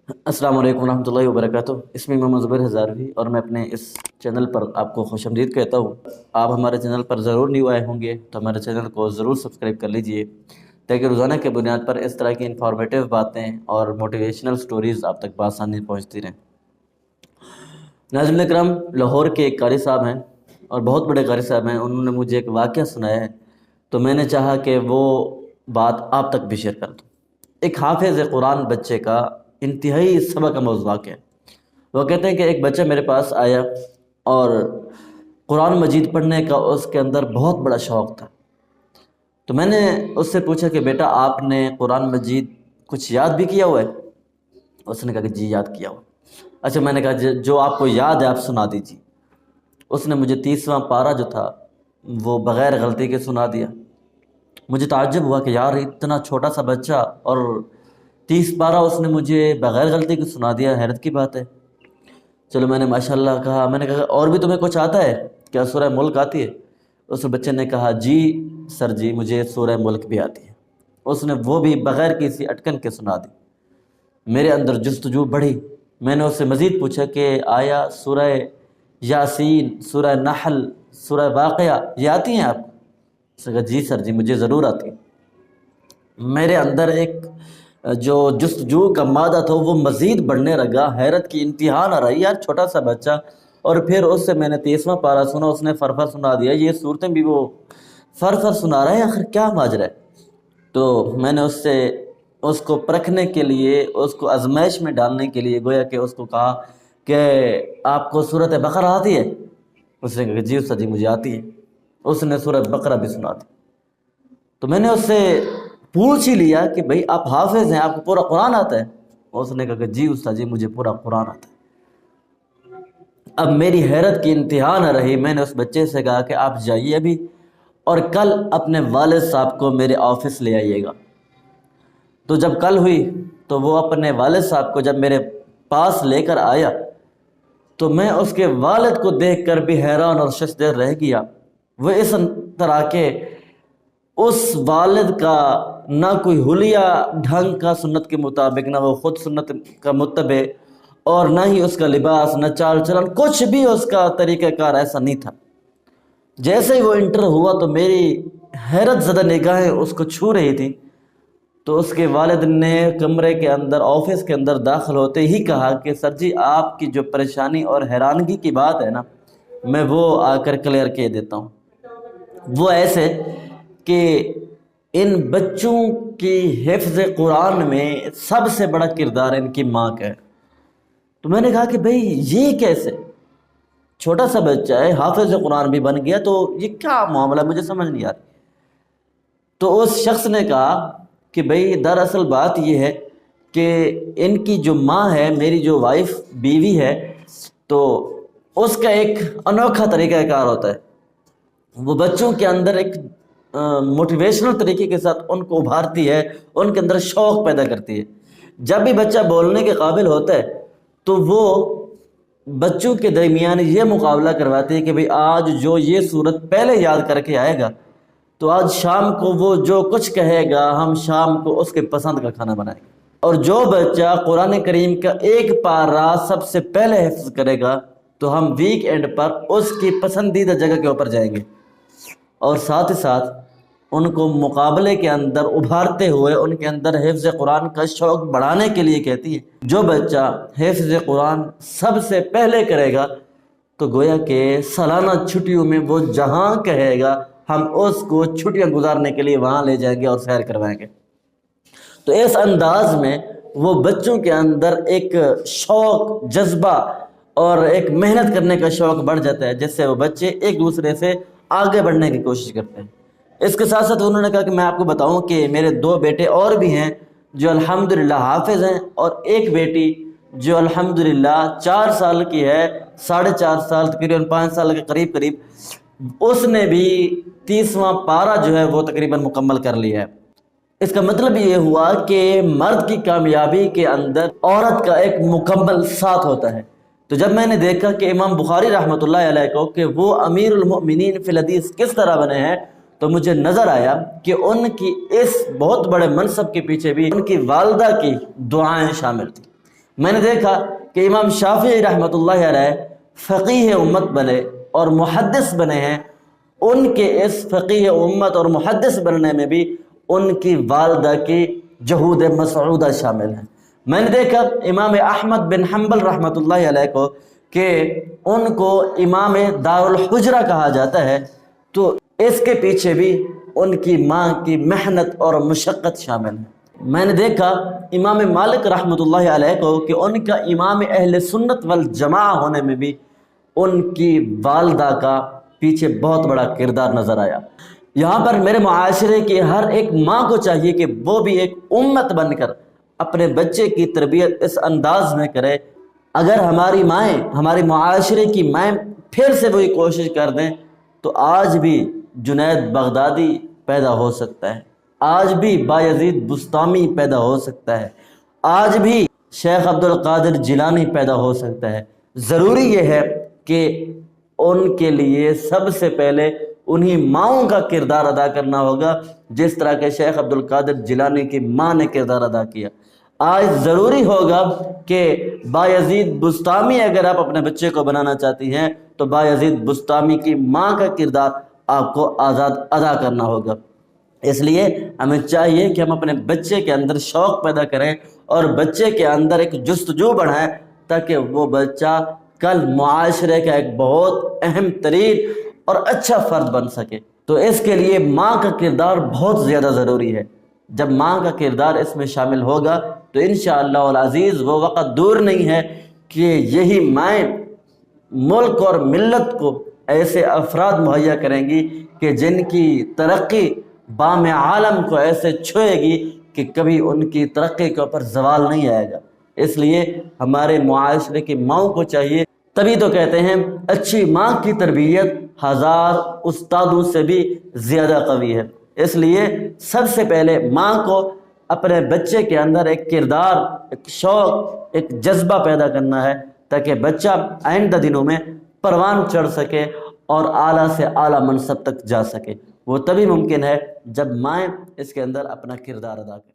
السلام علیکم ورحمۃ اللہ وبرکاتہ۔ اسمی محمد زبیر ہزاروی اور میں اپنے اس چینل پر آپ کو خوش آمدید کہتا ہوں۔ آپ ہمارے چینل پر ضرور نیو آئے ہوں گے تو ہمارے چینل کو ضرور سبسکرائب کر لیجئے تاکہ روزانہ کے بنیاد پر اس طرح کی انفارمیٹیو باتیں اور موٹیویشنل سٹوریز آپ تک بآسانی پہنچتی رہیں۔ ناظرین اکرام، لاہور کے ایک قاری صاحب ہیں اور بہت بڑے قاری صاحب ہیں۔ انہوں نے مجھے ایک واقعہ سنایا ہے تو میں نے چاہا کہ وہ بات آپ تک بھی شیئر کر دوں۔ ایک حافظ قرآن بچے کا انتہائی سبق آموز واقعہ ہے۔ وہ کہتے ہیں کہ ایک بچہ میرے پاس آیا اور قرآن مجید پڑھنے کا اس کے اندر بہت بڑا شوق تھا۔ تو میں نے اس سے پوچھا کہ بیٹا آپ نے قرآن مجید کچھ یاد بھی کیا ہوا ہے؟ اس نے کہا کہ جی یاد کیا ہوا۔ اچھا، میں نے کہا جو آپ کو یاد ہے آپ سنا دیجیے۔ اس نے مجھے 30واں پارہ جو تھا وہ بغیر غلطی کے سنا دیا۔ مجھے تعجب ہوا کہ یار اتنا چھوٹا سا بچہ اور 30 پارہ اس نے مجھے بغیر غلطی کے سنا دیا، حیرت کی بات ہے۔ چلو میں نے ماشاءاللہ کہا، میں نے کہا اور بھی تمہیں کچھ آتا ہے کیا؟ سورہ ملک آتی ہے؟ اس بچے نے کہا جی سر جی مجھے سورہ ملک بھی آتی ہے۔ اس نے وہ بھی بغیر کسی اٹکن کے سنا دی۔ میرے اندر جستجو بڑھی۔ میں نے اس سے مزید پوچھا کہ آیا سورہ یاسین، سورہ نحل، سورہ واقعہ یہ آتی ہیں آپ کو؟ اس نے کہا جی سر جی مجھے ضرور آتی ہیں۔ میرے اندر ایک جو جستجو کا مادہ تھا وہ مزید بڑھنے لگا، حیرت کی انتہا نہ رہی۔ یار چھوٹا سا بچہ، اور پھر اس سے میں نے 30واں پارہ سنا، اس نے فرفر سنا دیا، یہ صورتیں بھی وہ فرفر سنا رہے ہیں، آخر کیا ماجرا ہے؟ تو میں نے اس کو پرکھنے کے لیے، اس کو آزمائش میں ڈالنے کے لیے گویا کہ اس کو کہا کہ آپ کو سورۃ بقرہ آتی ہے؟ اس نے کہا جی استاد جی مجھے آتی ہے۔ اس نے سورۃ بقرہ بھی سنا دی۔ تو میں نے اس سے پوچھ ہی لیا کہ بھئی آپ حافظ ہیں، آپ کو پورا قرآن آتا ہے؟ اس نے کہا کہ جی استاد جی مجھے پورا قرآن آتا ہے۔ اب میری حیرت کی انتہا نہ رہی۔ میں نے اس بچے سے کہا کہ آپ جائیے ابھی اور کل اپنے والد صاحب کو میرے آفس لے آئیے گا۔ تو جب کل ہوئی تو وہ اپنے والد صاحب کو جب میرے پاس لے کر آیا تو میں اس کے والد کو دیکھ کر بھی حیران اور ششدر رہ گیا۔ وہ اس طرح کے اس والد کا نہ کوئی حلیہ ڈھنگ کا سنت کے مطابق، نہ وہ خود سنت کا متبع، اور نہ ہی اس کا لباس، نہ چال چلن، کچھ بھی اس کا طریقہ کار ایسا نہیں تھا۔ جیسے ہی وہ انٹر ہوا تو میری حیرت زدہ نگاہیں اس کو چھو رہی تھی تو اس کے والد نے کمرے کے اندر، آفس کے اندر داخل ہوتے ہی کہا کہ سر جی آپ کی جو پریشانی اور حیرانگی کی بات ہے نا میں وہ آ کر کلیئر کیے دیتا ہوں۔ وہ ایسے کہ ان بچوں کی حفظ قرآن میں سب سے بڑا کردار ان کی ماں کا ہے۔ تو میں نے کہا کہ بھئی یہ کیسے؟ چھوٹا سا بچہ ہے، حافظ قرآن بھی بن گیا، تو یہ کیا معاملہ؟ مجھے سمجھ نہیں آ رہی۔ تو اس شخص نے کہا کہ بھئی دراصل بات یہ ہے کہ ان کی جو ماں ہے، میری جو وائف بیوی ہے، تو اس کا ایک انوکھا طریقہ کار ہوتا ہے۔ وہ بچوں کے اندر ایک موٹیویشنل طریقے کے ساتھ ان کو ابھارتی ہے، ان کے اندر شوق پیدا کرتی ہے۔ جب بھی بچہ بولنے کے قابل ہوتا ہے تو وہ بچوں کے درمیان یہ مقابلہ کرواتی ہے کہ بھئی آج جو یہ صورت پہلے یاد کر کے آئے گا تو آج شام کو وہ جو کچھ کہے گا ہم شام کو اس کے پسند کا کھانا بنائیں گے۔ اور جو بچہ قرآن کریم کا ایک پارہ سب سے پہلے حفظ کرے گا تو ہم ویک اینڈ پر اس کی پسندیدہ جگہ کے اوپر جائیں گے۔ اور ساتھ ہی ساتھ ان کو مقابلے کے اندر ابھارتے ہوئے ان کے اندر حفظ قرآن کا شوق بڑھانے کے لیے کہتی ہے جو بچہ حفظ قرآن سب سے پہلے کرے گا تو گویا کہ سالانہ چھٹیوں میں وہ جہاں کہے گا ہم اس کو چھٹیاں گزارنے کے لیے وہاں لے جائیں گے اور سیر کروائیں گے۔ تو اس انداز میں وہ بچوں کے اندر ایک شوق، جذبہ اور ایک محنت کرنے کا شوق بڑھ جاتا ہے، جس سے وہ بچے ایک دوسرے سے آگے بڑھنے کی کوشش کرتے ہیں۔ اس کے ساتھ ساتھ انہوں نے کہا کہ میں آپ کو بتاؤں کہ میرے 2 بیٹے اور بھی ہیں جو الحمدللہ حافظ ہیں، اور ایک بیٹی جو الحمدللہ 4 سال کی ہے، 4.5 سال، تقریباً 5 سال کے قریب اس نے بھی 30واں پارہ جو ہے وہ تقریباً مکمل کر لیا ہے۔ اس کا مطلب یہ ہوا کہ مرد کی کامیابی کے اندر عورت کا ایک مکمل ساتھ ہوتا ہے۔ تو جب میں نے دیکھا کہ امام بخاری رحمۃ اللہ علیہ کو کہ وہ امیر المؤمنین فی الحدیث کس طرح بنے ہیں تو مجھے نظر آیا کہ ان کی اس بہت بڑے منصب کے پیچھے بھی ان کی والدہ کی دعائیں شامل تھیں۔ میں نے دیکھا کہ امام شافعی رحمتہ علیہ فقیہ امت بنے اور محدث بنے ہیں، ان کے اس فقیہ امت اور محدث بننے میں بھی ان کی والدہ کی جہود مسعودہ شامل ہیں۔ میں نے دیکھا امام احمد بن حنبل رحمۃ اللہ علیہ کو کہ ان کو امام دار الحجرہ کہا جاتا ہے، تو اس کے پیچھے بھی ان کی ماں کی محنت اور مشقت شامل ہے۔ میں نے دیکھا امام مالک رحمۃ اللہ علیہ کو کہ ان کا امام اہل سنت والجماعہ ہونے میں بھی ان کی والدہ کا پیچھے بہت بڑا کردار نظر آیا۔ یہاں پر میرے معاشرے کی ہر ایک ماں کو چاہیے کہ وہ بھی ایک امت بن کر اپنے بچے کی تربیت اس انداز میں کرے۔ اگر ہماری مائیں، ہمارے معاشرے کی مائیں پھر سے وہی کوشش کر دیں تو آج بھی جنید بغدادی پیدا ہو سکتا ہے، آج بھی بایزید بسطامی پیدا ہو سکتا ہے، آج بھی شیخ عبد القادر جیلانی پیدا ہو سکتا ہے۔ ضروری یہ ہے کہ ان کے لیے سب سے پہلے انہی ماؤں کا کردار ادا کرنا ہوگا، جس طرح کہ شیخ عبد القادر جیلانی کی ماں نے کردار ادا کیا۔ آج ضروری ہوگا کہ بایزید بسطامی اگر آپ اپنے بچے کو بنانا چاہتی ہیں تو بایزید بسطامی کی ماں کا کردار آپ کو ادا کرنا ہوگا۔ اس لیے ہمیں چاہیے کہ ہم اپنے بچے کے اندر شوق پیدا کریں اور بچے کے اندر ایک جستجو بڑھائیں، تاکہ وہ بچہ کل معاشرے کا ایک بہت اہم ترین اور اچھا فرد بن سکے۔ تو اس کے لیے ماں کا کردار بہت زیادہ ضروری ہے۔ جب ماں کا کردار اس میں شامل ہوگا تو انشاءاللہ العزیز وہ وقت دور نہیں ہے کہ یہی مائیں ملک اور ملت کو ایسے افراد مہیا کریں گی کہ جن کی ترقی بام عالم کو ایسے چھوئے گی کہ کبھی ان کی ترقی کے اوپر زوال نہیں آئے گا۔ اس لیے ہمارے معاشرے کی ماؤں کو چاہیے، تبھی تو کہتے ہیں اچھی ماں کی تربیت 1000 استادوں سے بھی زیادہ قوی ہے۔ اس لیے سب سے پہلے ماں کو اپنے بچے کے اندر ایک کردار، ایک شوق، ایک جذبہ پیدا کرنا ہے، تاکہ بچہ آئندہ دنوں میں پروان چڑھ سکے اور اعلیٰ سے اعلیٰ منصب تک جا سکے۔ وہ تبھی ممکن ہے جب مائیں اس کے اندر اپنا کردار ادا کریں۔